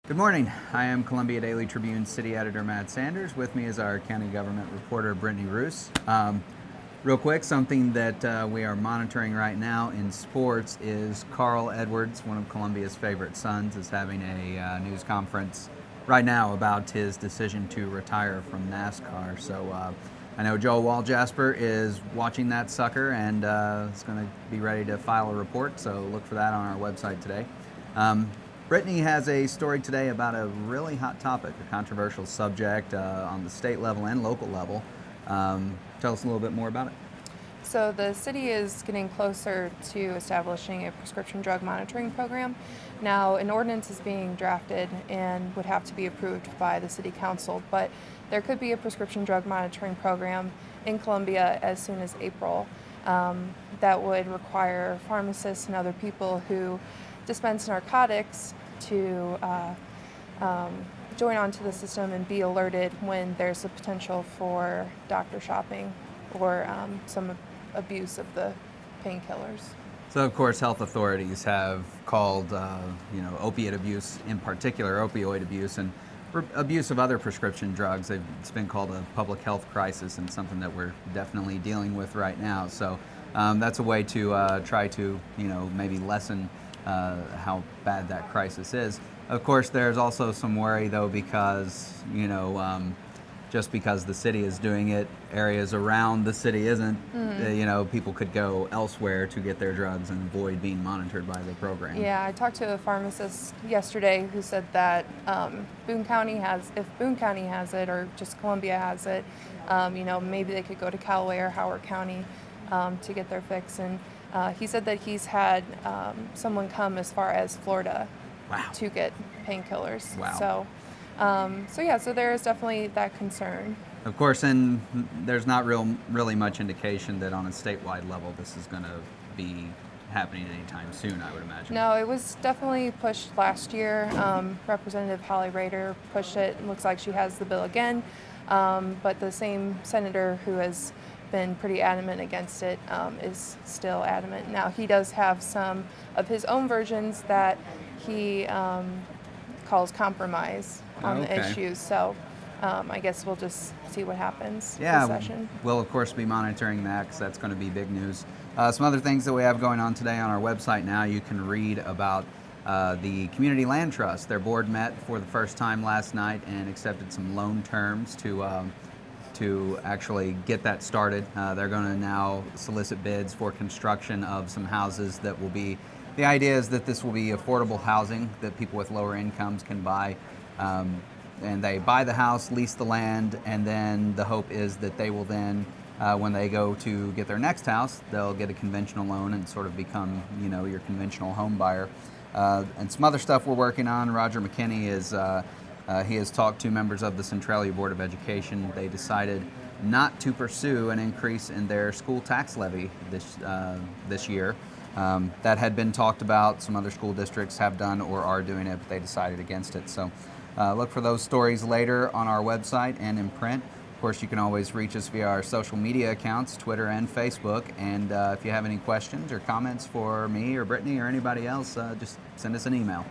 Good morning. I am Columbia Daily Tribune City Editor Matt Sanders. With me is our county government reporter Brittany Roos. Real quick, something that we are monitoring right now in sports is Carl Edwards, one of Columbia's favorite sons, is having a news conference right now about his decision to retire from NASCAR. So I know Joel Walljasper is watching that sucker and is going to be ready to file a report, so look for that on our website today. Brittany has a story today about a really hot topic, a controversial subject on the state level and local level. Tell us a little bit more about it. So the city is getting closer to establishing a prescription drug monitoring program. Now, an ordinance is being drafted and would have to be approved by the city council, but there could be a prescription drug monitoring program in Columbia as soon as April that would require pharmacists and other people who dispense narcotics to join onto the system and be alerted when there's a potential for doctor shopping or some abuse of the painkillers. So, of course, health authorities have called, opiate abuse in particular, opioid abuse, and abuse of other prescription drugs. It's been called a public health crisis and something that we're definitely dealing with right now. So that's a way to try to, maybe lessen how bad that crisis is. Of course, there's also some worry, though, because, just because the city is doing it, areas around the city isn't, people could go elsewhere to get their drugs and avoid being monitored by the program. Yeah, I talked to a pharmacist yesterday who said that if Boone County has it or just Columbia has it, maybe they could go to Callaway or Howard County to get their fix. And he said that he's had someone come as far as Florida to get painkillers. Wow. So there is definitely that concern. Of course, and there's not really much indication that on a statewide level this is going to be happening anytime soon, I would imagine. No, it was definitely pushed last year. Representative Holly Rader pushed it. It looks like she has the bill again, but the same senator who has been pretty adamant against it is still adamant. Now, he does have some of his own versions that he calls compromise on the issues. So I guess we'll just see what happens this session. We'll, of course, be monitoring that because that's going to be big news. Some other things that we have going on today on our website now, you can read about the Community Land Trust. Their board met for the first time last night and accepted some loan terms to actually get that started. They're going to now solicit bids for construction of some houses that will be, the idea is that this will be affordable housing that people with lower incomes can buy. And they buy the house, lease the land, and then the hope is that they will then, when they go to get their next house, they'll get a conventional loan and sort of become, your conventional home buyer. And some other stuff we're working on. Roger McKinney he has talked to members of the Centralia Board of Education. They decided not to pursue an increase in their school tax levy this year. That had been talked about. Some other school districts have done or are doing it, but they decided against it. So look for those stories later on our website and in print. Of course, you can always reach us via our social media accounts, Twitter and Facebook. And if you have any questions or comments for me or Brittany or anybody else, just send us an email.